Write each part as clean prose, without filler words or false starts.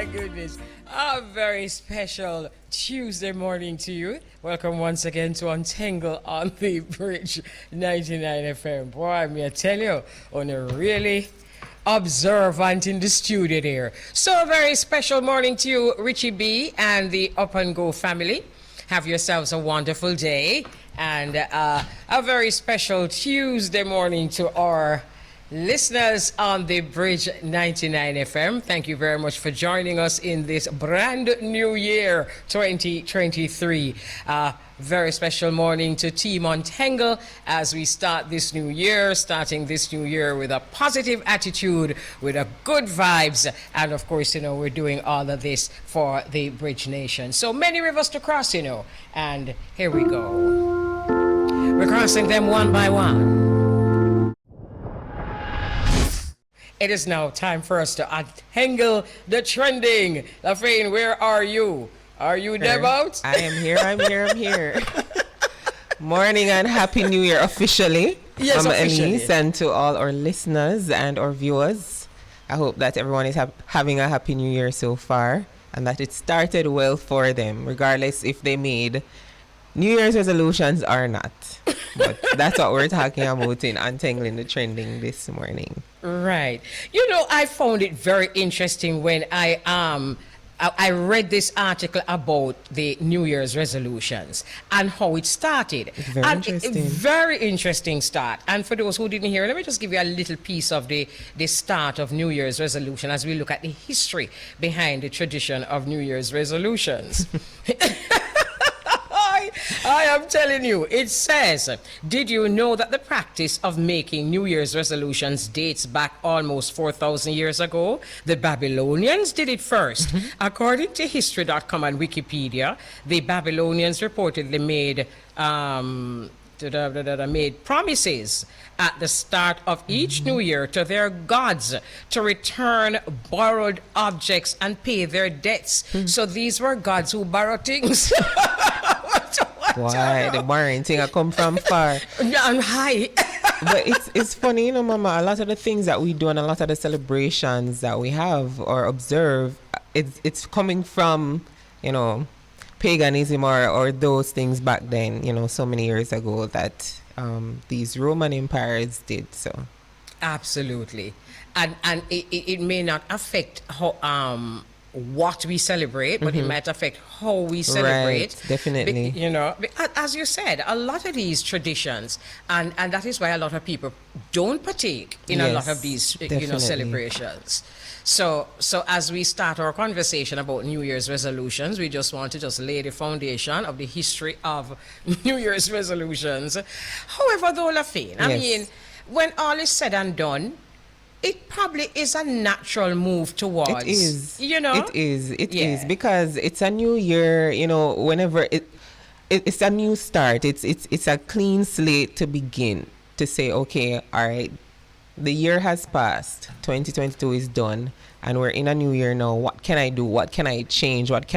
my goodness. A very special Tuesday morning to you. Welcome once again to Untengle on the Bridge 99 FM. Boy, may I tell you, on a really observant in the studio there. So a very special morning to you, Richie B and the Up and Go family. Have yourselves a wonderful day. And a very special Tuesday morning to our listeners on the Bridge 99 FM. Thank you very much for joining us in this brand new year 2023. Very special morning to Team Untengle as we start this new year, starting this new year with a positive attitude, with a good vibes, and of course, we're doing all of this for the Bridge Nation. So many rivers to cross, and here we go. We're crossing them one by one. It is now time for us to untangle the trending. Lafaine, where are you? Are you them out? I am here, I'm here. Morning and Happy New Year officially. Yes, officially. Elise, and to all our listeners and our viewers. I hope that everyone is having a Happy New Year so far and that it started well for them, regardless if they made New Year's resolutions or not. But that's what we're talking about in Untangling the Trending this morning. Right. I found it very interesting when I read this article about the New Year's resolutions and how it started. Very interesting. Very interesting start. And for those who didn't hear, let me just give you a little piece of the start of New Year's resolution as we look at the history behind the tradition of New Year's resolutions. I am telling you, it says, did you know that the practice of making New Year's resolutions dates back almost 4,000 years ago? The Babylonians did it first. According to History.com and Wikipedia, the Babylonians reportedly made promises at the start of each new year to their gods to return borrowed objects and pay their debts. So these were gods who borrow things. Why? The borrowing thing I come from far. I'm high. But it's funny, Mama, a lot of the things that we do and a lot of the celebrations that we have or observe, it's coming from, paganism or those things back then, so many years ago that these Roman empires did so. Absolutely. And it may not affect how what we celebrate, but it might affect how we celebrate. Right, definitely. As you said, a lot of these traditions, and that is why a lot of people don't partake in a lot of these, celebrations. So as we start our conversation about New Year's resolutions, we just want to lay the foundation of the history of New Year's resolutions. However, though, Lafaine, I mean, when all is said and done, it probably is a natural move towards. It is. It Yeah. is because it's a new year. Whenever it's a new start. It's a clean slate to begin to say, okay, all right, the year has passed. 2022 is done, and we're in a new year now. What can I do? What can I change? What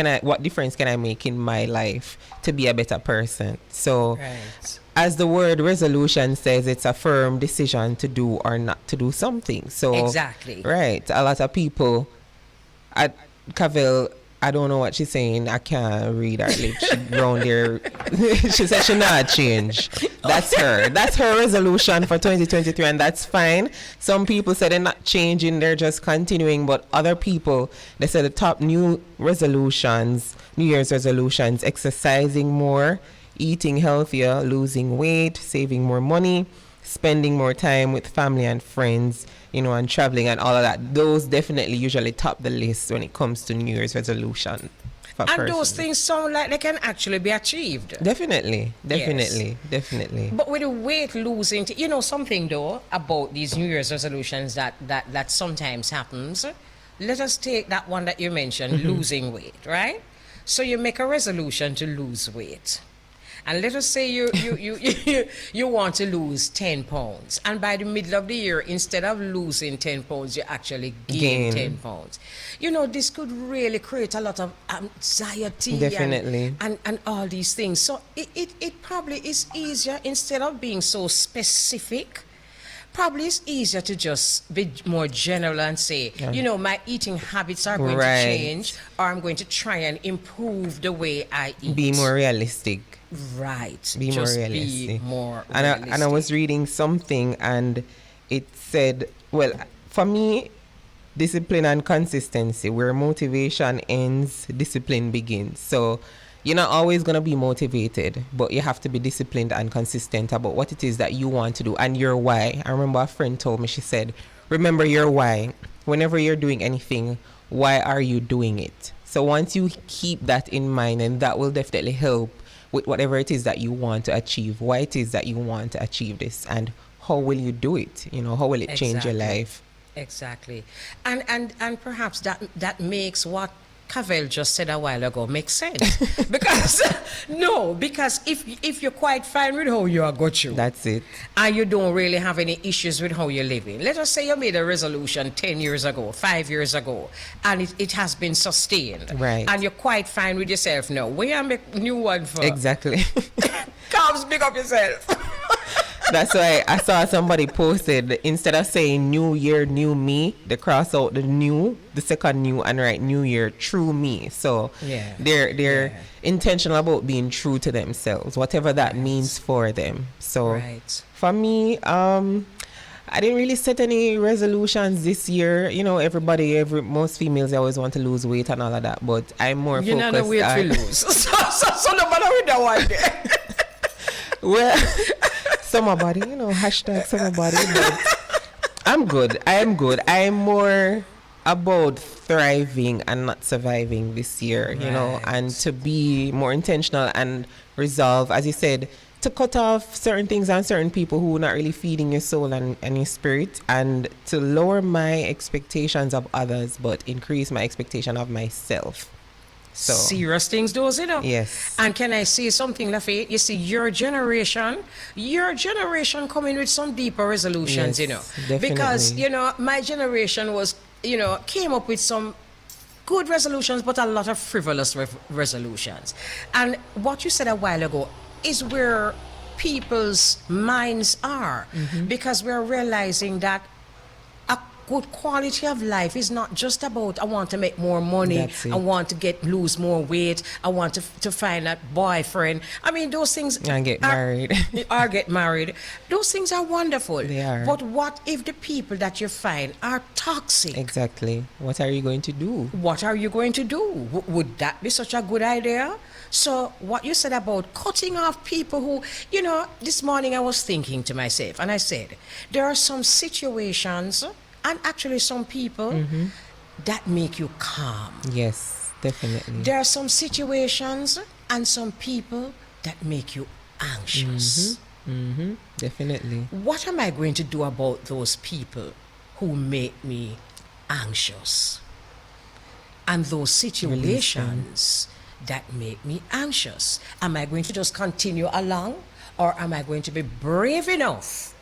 difference can I make in my life to be a better person? So. Right. As the word resolution says, it's a firm decision to do or not to do something. So exactly. Right. A lot of people at Cavell, I don't know what she's saying. I can't read her lips. She round there. She said she not change. That's her. That's her resolution for 2023, and that's fine. Some people said they're not changing, they're just continuing. But other people, they said the top New Year's resolutions, exercising more, eating healthier, losing weight, saving more money, spending more time with family and friends, and traveling and all of that. Those definitely usually top the list when it comes to New Year's resolution. And those things sound like they can actually be achieved. Definitely. But with the weight losing, something though about these New Year's resolutions that sometimes happens. Let us take that one that you mentioned, losing weight, right? So you make a resolution to lose weight. And let us say you want to lose 10 pounds. And by the middle of the year, instead of losing 10 pounds, you actually gain 10 pounds. This could really create a lot of anxiety. Definitely. And all these things. So it probably is easier, instead of being so specific, probably it's easier to just be more general and say, you know, my eating habits are going to Right. change, or I'm going to try and improve the way I eat. Be more realistic. Right. Be just more be realistic. more And I was reading something and it said, well, for me, discipline and consistency, where motivation ends, discipline begins. So you're not always going to be motivated, but you have to be disciplined and consistent about what it is that you want to do and your why. I remember a friend told me, she said, remember your why. Whenever you're doing anything, why are you doing it? So once you keep that in mind, and that will definitely help with whatever it is that you want to achieve, why it is that you want to achieve this, and how will you do it? You know, how will it change your life? Exactly. And perhaps that makes what Cavell just said a while ago makes sense. because if you're quite fine with how you are got you, That's it. and you don't really have any issues with how you're living. Let us say you made a resolution 10 years ago, 5 years ago, and it has been sustained. Right. And you're quite fine with yourself now. Where you make a new one for? Exactly. Come speak up yourself. That's why I saw somebody posted, instead of saying new year, new me, they cross out the second new, and write new year, true me. So they're intentional about being true to themselves, whatever that means for them. So for me, I didn't really set any resolutions this year. You know, most females always want to lose weight and all of that, but I'm more focused on... You know, weight to lose. so no matter with that one there. Well, summer body, you know, hashtag summer body, but I'm good. I am good. I'm more about thriving and not surviving this year, you know, and to be more intentional and resolve, as you said, to cut off certain things and certain people who are not really feeding your soul and your spirit, and to lower my expectations of others but increase my expectation of myself. So serious things, those, you know. Yes. And can I say something, Lafaine? You see, your generation coming with some deeper resolutions, Yes, you know. definitely. Because, you know, my generation was, you know, came up with some good resolutions, but a lot of frivolous resolutions. And what you said a while ago is where people's minds are, because we're realizing that a good quality of life is not just about, I want to make more money, I want to lose more weight, I want to find a boyfriend. I mean, those things... And get married. Or get married. Those things are wonderful. They are. But what if the people that you find are toxic? Exactly. What are you going to do? What are you going to do? Would that be such a good idea? So what you said about cutting off people who, you know, this morning I was thinking to myself, and I said, there are some situations and actually some people that make you calm. Yes, definitely. There are some situations and some people that make you anxious. Definitely. What am I going to do about those people who make me anxious? And those situations that make me anxious, am I going to just continue along, or am I going to be brave enough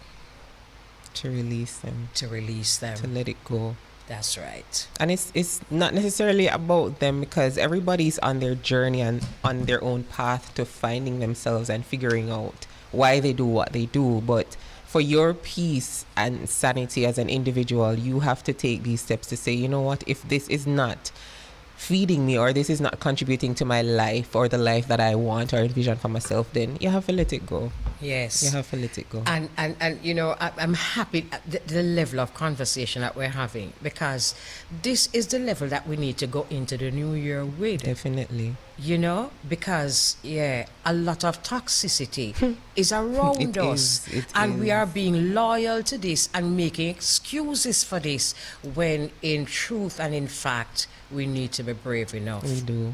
to release them? To release them. To let it go. That's right. And it's not necessarily about them, because everybody's on their journey and on their own path to finding themselves and figuring out why they do what they do. But for your peace and sanity as an individual, you have to take these steps to say, you know what, if this is not feeding me, or this is not contributing to my life or the life that I want or envision for myself, then you have to let it go. Yes. You have to let it go. And you know, I'm happy at the level of conversation that we're having, because this is the level that we need to go into the new year with. Definitely. You know, because, a lot of toxicity is around us. And we are being loyal to this and making excuses for this, when in truth and in fact, we need to be brave enough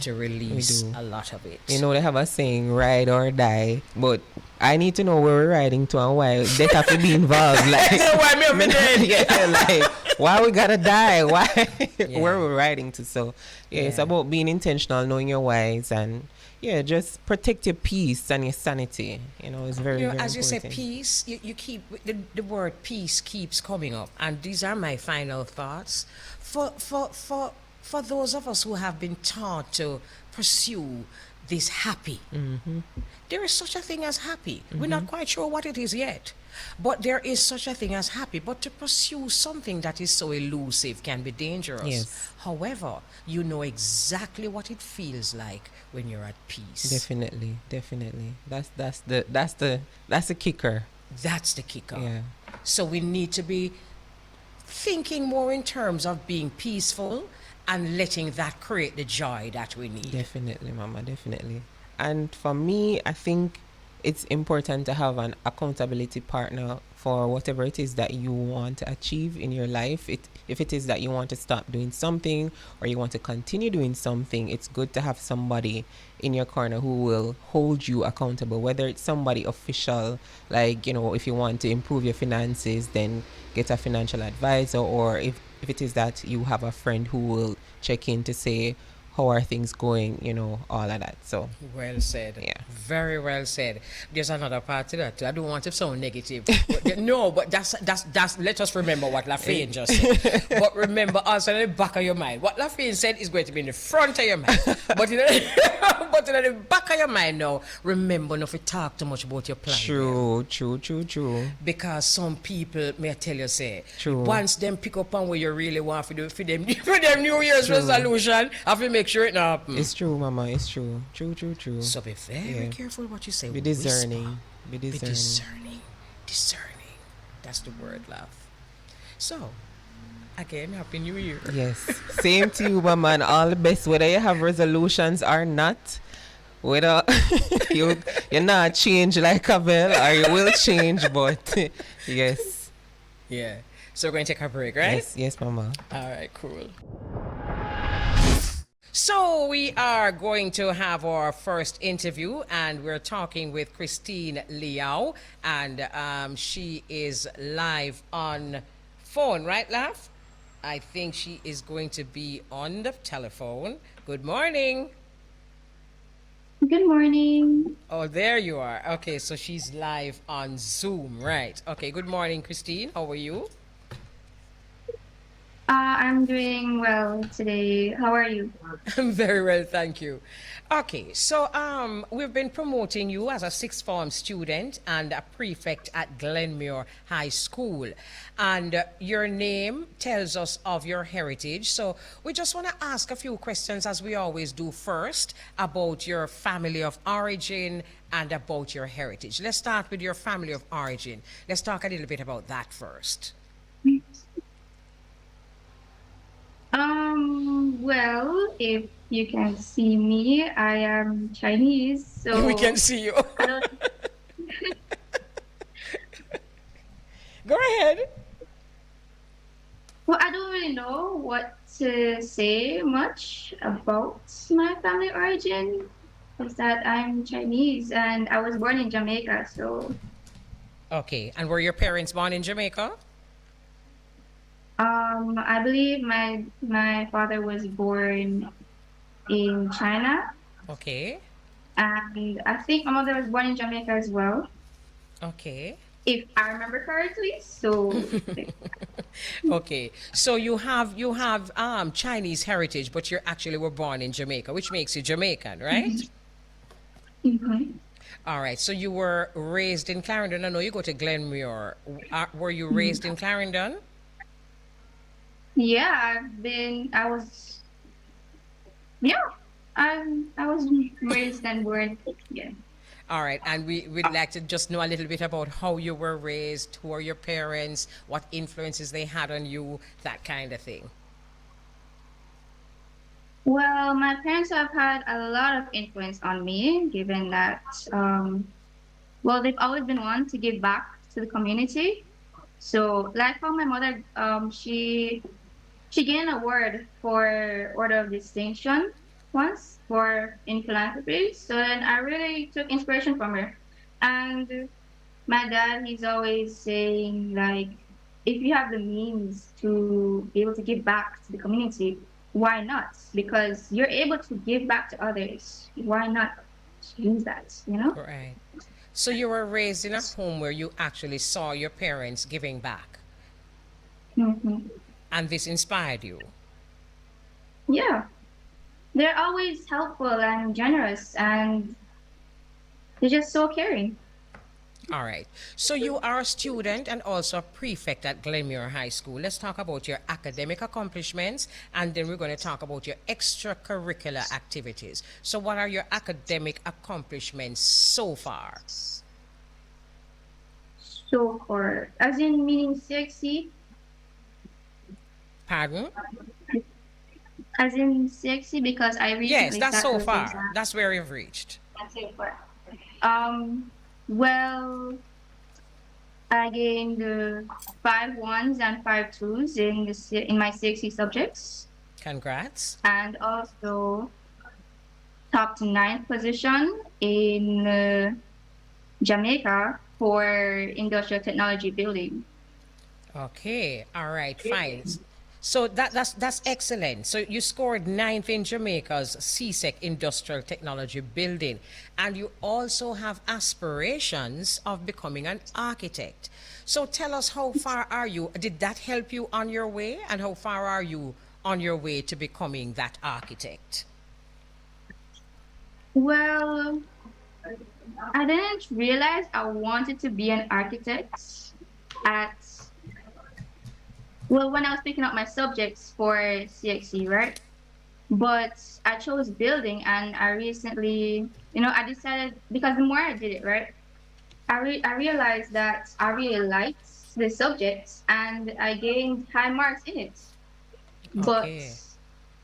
to release a lot of it. You know, they have a saying, ride or die, but I need to know where we're riding to and why they have to be involved. Like, why we gotta die? Why? Where we're riding to? So, it's about being intentional, knowing your whys, and just protect your peace and your sanity. You know, it's very, very as you say, important. peace. You keep the word peace keeps coming up, and these are my final thoughts for those of us who have been taught to pursue this happy. There is such a thing as happy. We're not quite sure what it is yet. But there is such a thing as happy, but to pursue something that is so elusive can be dangerous. Yes. However, you know exactly what it feels like when you're at peace. Definitely, definitely. That's the kicker. That's the kicker. Yeah. So we need to be thinking more in terms of being peaceful and letting that create the joy that we need. Definitely, Mama, definitely. And for me, I think it's important to have an accountability partner for whatever it is that you want to achieve in your life. If it is that you want to stop doing something or you want to continue doing something, it's good to have somebody in your corner who will hold you accountable, whether it's somebody official, like, if you want to improve your finances, then get a financial advisor, or if it is that you have a friend who will check in to say, how are things going, all of that. So Well said. yeah. Very well said. There's another part to that too. I don't want to sound negative. No, but that's let us remember what Lafaine just said. But remember also in the back of your mind. What Lafaine said is going to be in the front of your mind. But in the back of your mind now, remember not to talk too much about your plan. True. Because some people, may I tell you, say, True. once them pick up on what you really want to do for them New Year's True. resolution, have to make sure it not happen. It's true, Mama. It's true. True. So be very Yeah. careful what you say. Be Whisper. discerning. Be Be discerning. discerning. That's the word, love. So, again, Happy New Year. Yes. Same to you, Mama, and all the best. Whether you have resolutions or not, whether you're not change like Abel or you will change, but yes. Yeah. So we're going to take a break, right? Yes, Mama. All right, cool. So we are going to have our first interview, and we're talking with Christine Liao, and she is live on phone, right, Laf? I think she is going to be on the telephone. Good morning. Good morning. Oh, there you are. Okay, so she's live on Zoom, right? Okay, good morning, Christine. How are you? I'm doing well today. How are you? I'm very well, thank you. Okay, so we've been promoting you as a sixth form student and a prefect at Glenmuir High School. And your name tells us of your heritage. So we just want to ask a few questions, as we always do first, about your family of origin and about your heritage. Let's start with your family of origin. Let's talk a little bit about that first. Well, if you can see me, I am Chinese, so We can see you. I don't, Go ahead. well, I don't really know what to say much about my family origin. Is that I'm Chinese and I was born in Jamaica, so Okay, and were your parents born in Jamaica? I believe my father was born in China, Okay, and I think my mother was born in Jamaica as well, okay. if I remember correctly. So, Okay, so you have Chinese heritage, but you actually were born in Jamaica, which makes you Jamaican, right? mhm. All right. So you were raised in Clarendon. I know you go to Glenmuir. Were you raised in Clarendon? Yeah, yeah, I was raised and born. Yeah. All right. And we'd like to just know a little bit about how you were raised, who are your parents, what influences they had on you, that kind of thing. Well, my parents have had a lot of influence on me, given that, well, they've always been one to give back to the community. So, like how my mother, she gained an award for Order of Distinction once for in philanthropy. So then I really took inspiration from her. And my dad, he's always saying like, if you have the means to be able to give back to the community, why not? Because you're able to give back to others. Why not use that? Right. So you were raised in a home where you actually saw your parents giving back, Hmm. and this inspired you. Yeah, they're always helpful and generous, and they're just so caring. All right. So you are a student and also a prefect at Glenmuir High School. Let's talk about your academic accomplishments, and then we're going to talk about your extracurricular activities. So what are your academic accomplishments so far? So far, as in meaning sexy, Pardon? as in sexy, because I Yes, recently that's sat so those far. exams. That's where you've reached. That's so far. Well, I gained 5 1s and 5 2s in my sexy subjects, Congrats. and also top to ninth position in Jamaica for industrial technology building. Okay. All right. Fine. So that's excellent. So you scored ninth in Jamaica's CSEC Industrial Technology Building, and you also have aspirations of becoming an architect. So tell us, how far are you? Did that help you on your way, and how far are you on your way to becoming that architect? Well, I didn't realize I wanted to be an architect at when I was picking up my subjects for CXC, right? But I chose building, and I recently, I decided, because the more I did it, right, I realized that I really liked the subject and I gained high marks in it. But Okay.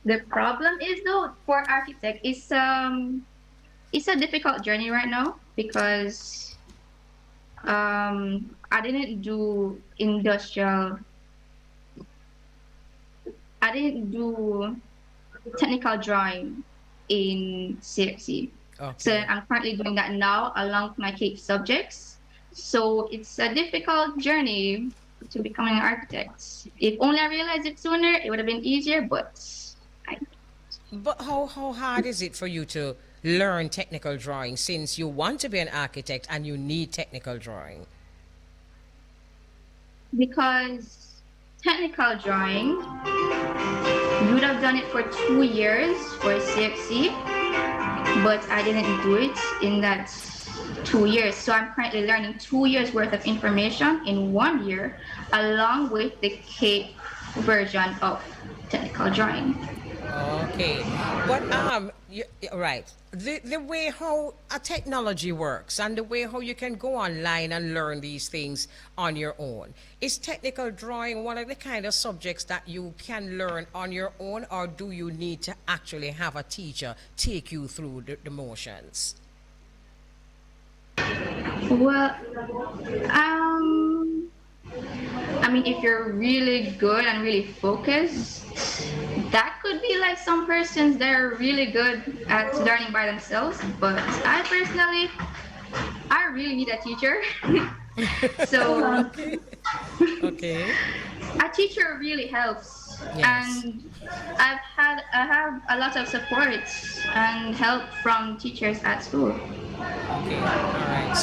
the problem is, though, for architect, it's a difficult journey right now, because I didn't do I didn't do technical drawing in CXC. So Okay. I'm currently doing that now along with my CAPE subjects. So it's a difficult journey to becoming an architect. If only I realized it sooner, it would have been easier, but I, But how hard is it for you to learn technical drawing, since you want to be an architect and you need technical drawing? because technical drawing, you would have done it for 2 years for CXC, but I didn't do it in that 2 years. So I'm currently learning 2 years worth of information in 1 year, along with the CAPE version of technical drawing. Okay, but right. The way how a technology works and the way how you can go online and learn these things on your own, is technical drawing one of the kind of subjects that you can learn on your own, or do you need to actually have a teacher take you through the motions? Well, um, I mean, if you're really good and really focused, that could be like some persons that are really good at learning by themselves. But I personally, I really need a teacher. So Okay. a teacher really helps. Yes. And I have a lot of support and help from teachers at school. Okay. All right.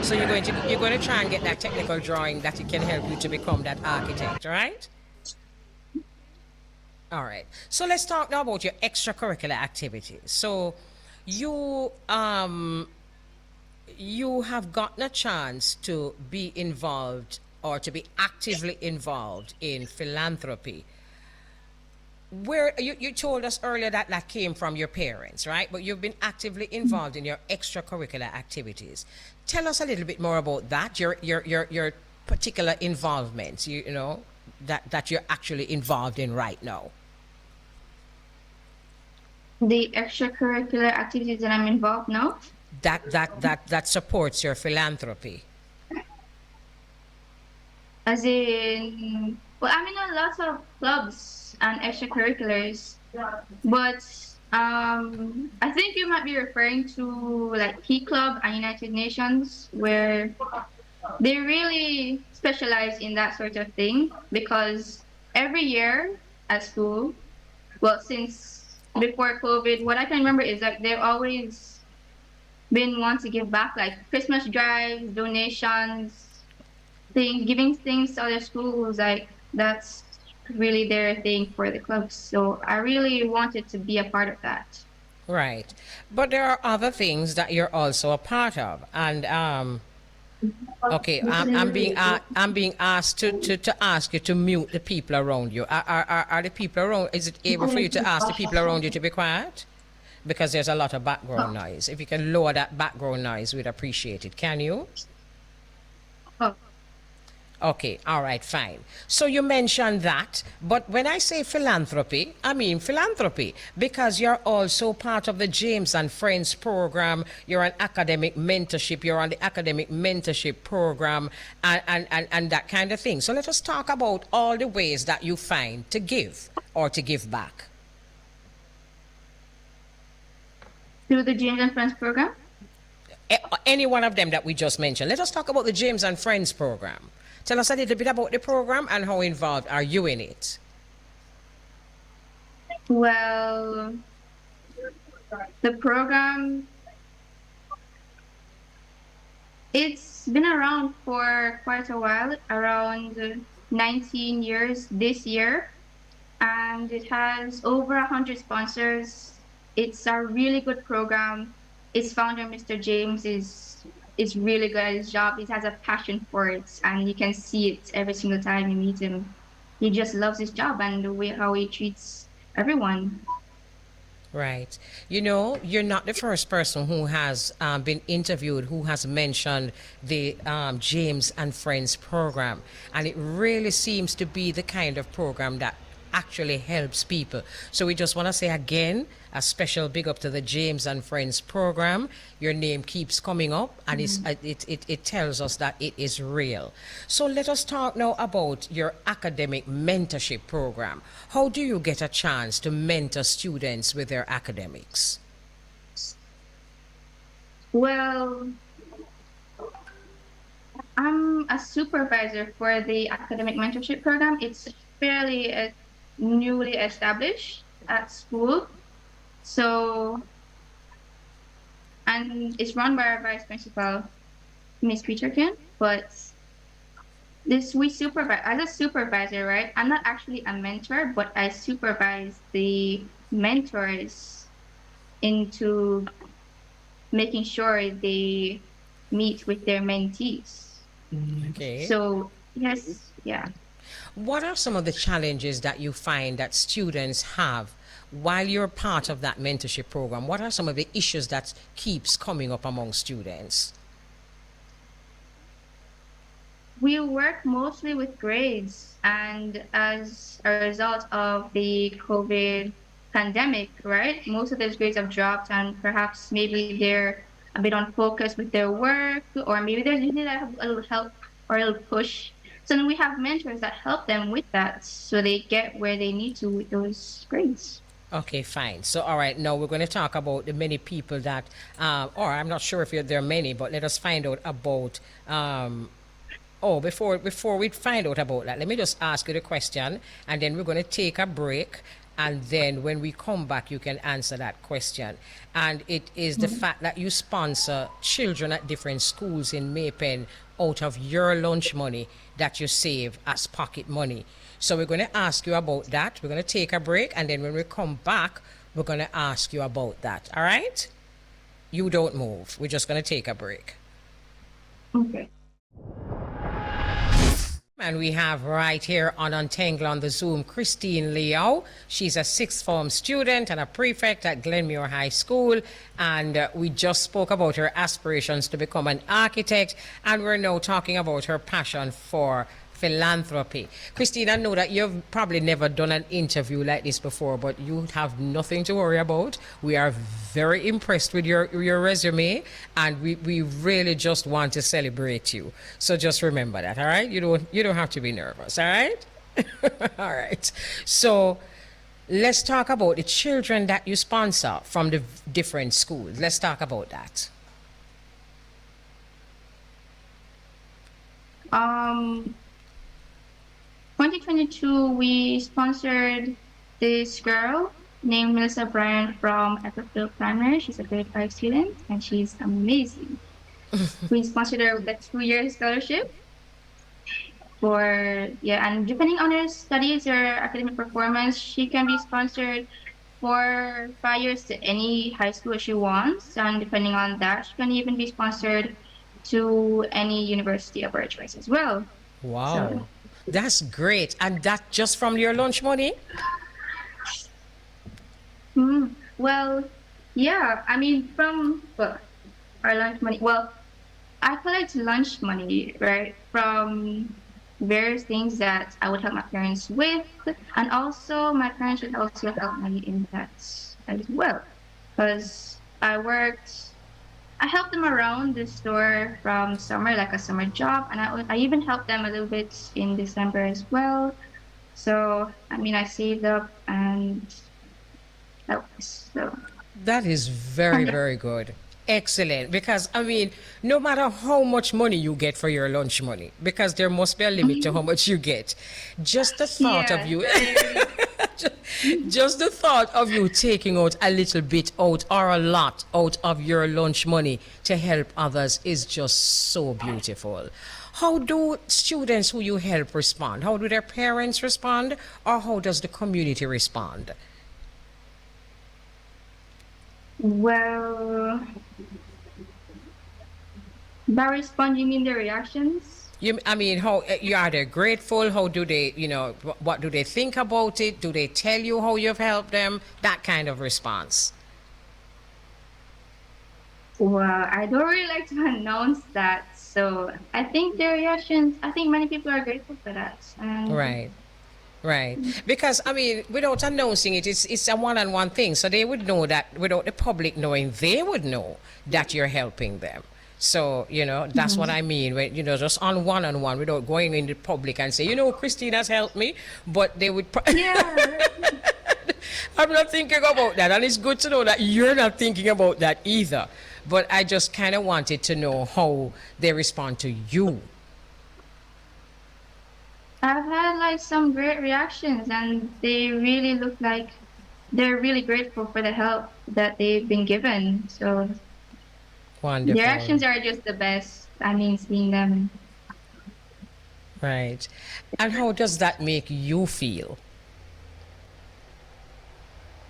So you're going to try and get that technical drawing that it can help you to become that architect, right? All right. So let's talk now about your extracurricular activities. So you you have gotten a chance to be involved, or to be actively involved in philanthropy. Where you told us earlier that that came from your parents, right? But you've been actively involved in your extracurricular activities. Tell us a little bit more about that. Your particular involvements. You know that you're actually involved in right now. The extracurricular activities that I'm involved now, That supports your philanthropy. as in, well, I'm in a lot of clubs and extracurriculars, but I think you might be referring to like Key Club and United Nations, where they really specialize in that sort of thing, because every year at school, well, since before COVID, what I can remember is that they've always been one to give back, like Christmas drives, donations, things, giving things to other schools. Like that's really their thing for the clubs. So I really wanted to be a part of that. Right. But there are other things that you're also a part of. And Okay, I'm being asked to ask you to mute the people around you. Are the people around? Is it able for you to ask the people around you to be quiet? Because there's a lot of background noise. If you can lower that background noise, we'd appreciate it. Can you? Oh, Okay, all right, fine. So you mentioned that, but when I say philanthropy, I mean philanthropy because you're also part of the James and Friends program. You're an academic mentorship. You're on the academic mentorship program and that kind of thing. So let us talk about all the ways that you find to give or to give back. through the James and Friends program? Any one of them that we just mentioned. Let us talk about the James and Friends program. Tell us a little bit about the program and how involved are you in it? Well, the program, it's been around for quite a while, around 19 years this year, and it has over 100 sponsors. It's a really good program. Its founder, Mr. James, is really good at his job. He has a passion for it, and you can see it every single time you meet him. He just loves his job and the way how he treats everyone. Right. You know, you're not the first person who has been interviewed who has mentioned the James and Friends program. And it really seems to be the kind of program that actually helps people. So we just want to say again, a special big up to the James and Friends program. Your name keeps coming up and it tells us that it is real. So let us talk now about your academic mentorship program. How do you get a chance to mentor students with their academics? Well, I'm a supervisor for the academic mentorship program. It's fairly newly established at school. So, and it's run by our vice principal, Miss Peterkin. But this we supervise as a supervisor, right? I'm not actually a mentor, but I supervise the mentors into making sure they meet with their mentees. Okay. So yes, yeah. What are some of the challenges that you find that students have while you're part of that mentorship program? What are some of the issues that keeps coming up among students? We work mostly with grades, and as a result of the COVID pandemic, right, most of those grades have dropped, and perhaps maybe they're a bit unfocused with their work, or maybe they need a little help or a little push. So then we have mentors that help them with that, so they get where they need to with those grades. Okay, fine. So, all right, now we're going to talk about the many people that, or I'm not sure if there are many, but let us find out about. Before we find out about that, let me just ask you the question, and then we're going to take a break, and then when we come back, you can answer that question. And it is the fact that you sponsor children at different schools in Maypen out of your lunch money that you save as pocket money. So we're going to ask you about that. We're going to take a break, and then when we come back, we're going to ask you about that. All right? You don't move. We're just going to take a break. Okay. And we have right here on Untengle on the Zoom, Christine Liao. She's a sixth form student and a prefect at Glenmuir High School. And we just spoke about her aspirations to become an architect. And we're now talking about her passion for philanthropy. Christine, I know that you've probably never done an interview like this before, but you have nothing to worry about. We are very impressed with your resume, and we really just want to celebrate you. So just remember that, all right? You don't have to be nervous, all right? All right. So let's talk about the children that you sponsor from the different schools. Let's talk about that. Um, 2022, we sponsored this girl named Melissa Bryan from Epifield Primary. She's a grade 5 student, and she's amazing. We sponsored her with a 2-year scholarship and depending on her studies or academic performance, she can be sponsored for 5 years to any high school she wants. And depending on that, she can even be sponsored to any university of our choice as well. So, Wow. That's great. And that just from your lunch money? well, yeah, I mean, from well, our lunch money. Well, I collect lunch money, right, from various things that I would help my parents with, and also my parents would also help me in that as well, because I helped them around the store from summer, like a summer job, and I even helped them a little bit in December as well. So, I mean, I saved up and that was so. That is very, And very good. Excellent. Because, I mean, no matter how much money you get for your lunch money, because there must be a limit to how much you get, just the thought of yeah, you, just the thought of you taking out a little bit out or a lot out of your lunch money to help others is just so beautiful. How do students who you help respond? How do their parents respond? Or how does the community respond? well, by responding, you mean the reactions? I mean, how you are they grateful? How do they, what do they think about it? Do they tell you how you've helped them? That kind of response. Well, I don't really like to announce that. So I think the reactions, I think many people are grateful for that. And Right, right. Because I mean, without announcing it, it's a one-on-one thing. So they would know that without the public knowing, they would know that you're helping them. So, that's what I mean. When, just on one-on-one without going in the public and say, Christina's helped me. But they would. yeah, I'm not thinking about that. And it's good to know that you're not thinking about that either. But I just kind of wanted to know how they respond to you. I've had like some great reactions and they really look like they're really grateful for the help that they've been given. So the Wonderful. reactions are just the best. I mean, seeing them. Right. And how does that make you feel?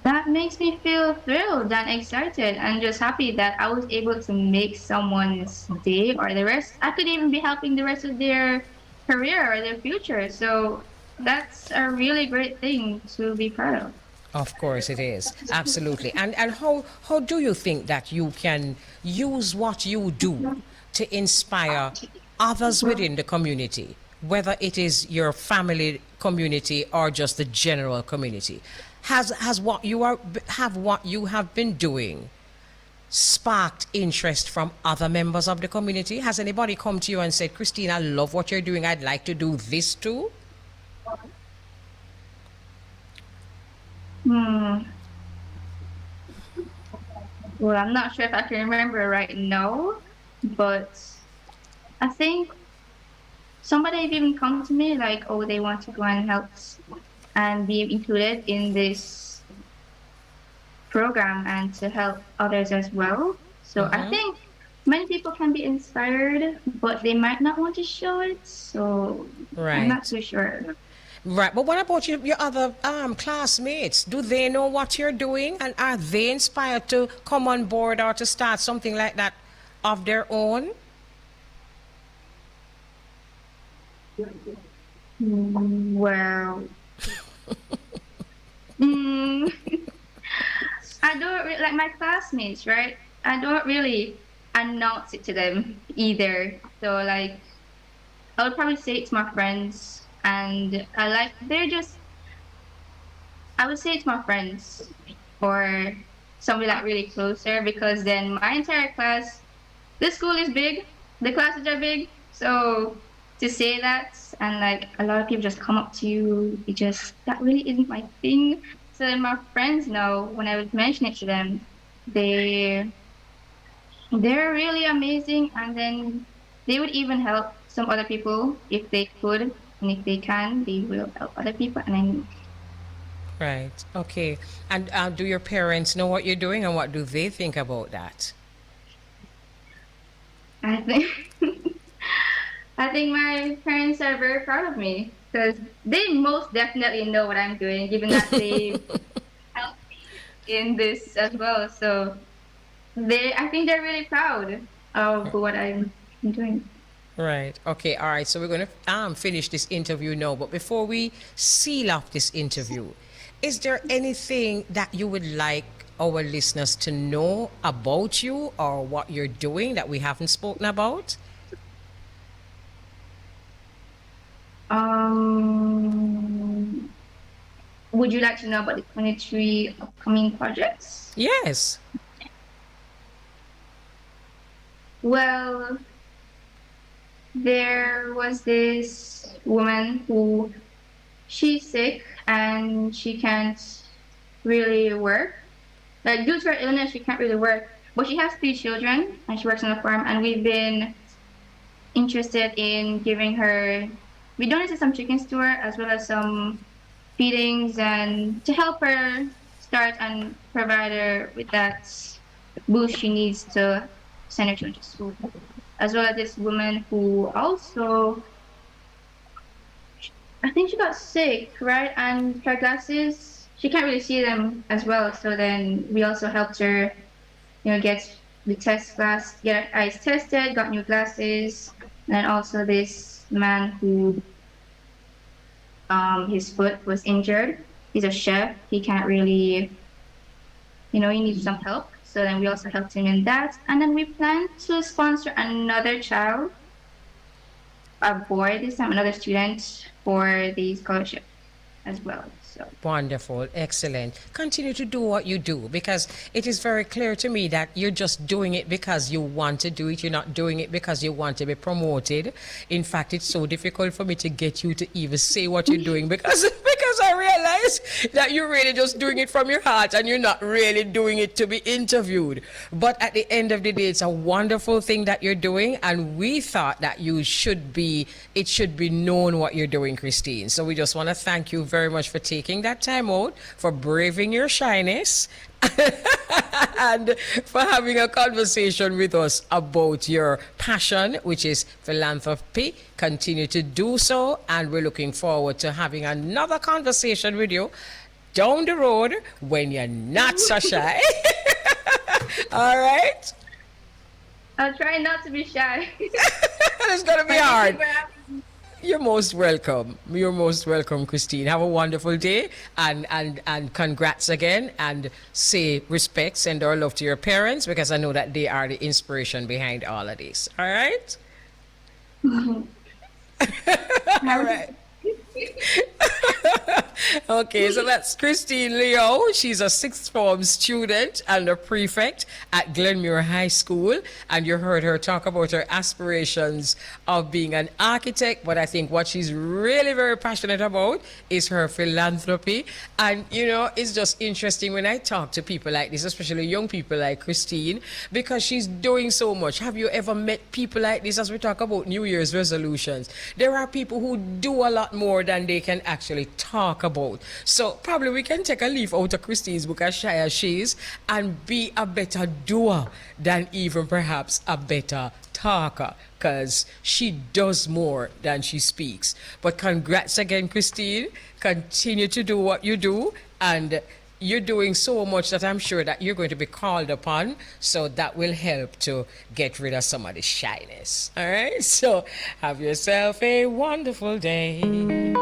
That makes me feel thrilled and excited and just happy that I was able to make someone's day or the rest. I could even be helping the rest of their career or their future. So that's a really great thing to be proud of. Of course it is. Absolutely. And how do you think that you can use what you do to inspire others within the community, whether it is your family community or just the general community? Has what you have been doing sparked interest from other members of the community? Has anybody come to you and said, Christine, I love what you're doing. I'd like to do this too? Hmm. Well, I'm not sure if I can remember right now, but I think somebody even come to me like, oh, they want to go and help and be included in this program and to help others as well. So I think many people can be inspired, but they might not want to show it. So I'm not Right. too sure. Right. But what about your other classmates? Do they know what you're doing? And are they inspired to come on board or to start something like that of their own? Well, mm, I don't like my classmates, right? I don't really announce it to them either. So like I would probably say it to my friends and I like they're just I would say it to my friends or somebody like really closer because then my entire class the school is big, the classes are big, so to say that and like a lot of people just come up to you, it just that really isn't my thing. So then my friends know when I would mention it to them, they they're really amazing and then they would even help some other people if they could and if they can, they will help other people and then Right. Okay. And do your parents know what you're doing and what do they think about that? I think I think my parents are very proud of me because they most definitely know what I'm doing, given that they helped me in this as well. So I think they're really proud of what I'm. I'm doing. Right. Okay. All right. So we're going to finish this interview now. But before we seal off this interview, is there anything that you would like our listeners to know about you or what you're doing that we haven't spoken about? Would you like to know about the 23 upcoming projects? Yes. Well, there was this woman who she's sick and she can't really work. Like due to her illness, she can't really work. But she has 3 children and she works on a farm. And we've been interested in giving her. We donated some chickens to her as well as some feedings and to help her start and provide her with that boost she needs to send her children to school. As well as this woman who also, I think she got sick, right? And her glasses, she can't really see them as well. So then we also helped her, get the get her eyes tested, got new glasses. And then also this man who, his foot was injured. He's a chef. He can't really, he needs some help. So then we also helped him in that. And then we plan to sponsor another child, a boy this time, another student for the scholarship as well. So Wonderful, excellent. Continue to do what you do because it is very clear to me that you're just doing it because you want to do it. You're not doing it because you want to be promoted. In fact, it's so difficult for me to get you to even say what you're doing because I realize that you're really just doing it from your heart and you're not really doing it to be interviewed. But at the end of the day, it's a wonderful thing that you're doing, and we thought that it should be known what you're doing, Christine. So we just want to thank you very much for taking that time out, for braving your shyness, and for having a conversation with us about your passion, which is philanthropy. Continue to do so, and we're looking forward to having another conversation with you down the road when you're not so shy. All right? I'll try not to be shy. It's going to be hard. You're most welcome. You're most welcome, Christine. Have a wonderful day, and congrats again, and say respect, send our love to your parents because I know that they are the inspiration behind all of this. All right? All right. Okay, so that's Christine Liao. She's a sixth form student and a prefect at Glenmuir High School. And you heard her talk about her aspirations of being an architect. But I think what she's really very passionate about is her philanthropy. And, it's just interesting when I talk to people like this, especially young people like Christine, because she's doing so much. Have you ever met people like this as we talk about New Year's resolutions? There are people who do a lot more than they can actually talk about. So probably we can take a leaf out of Christine's book, as shy as she is, and be a better doer than even perhaps a better talker, because she does more than she speaks. But congrats again, Christine. Continue to do what you do, and you're doing so much that I'm sure that you're going to be called upon, so that will help to get rid of some of the shyness. All right? So have yourself a wonderful day.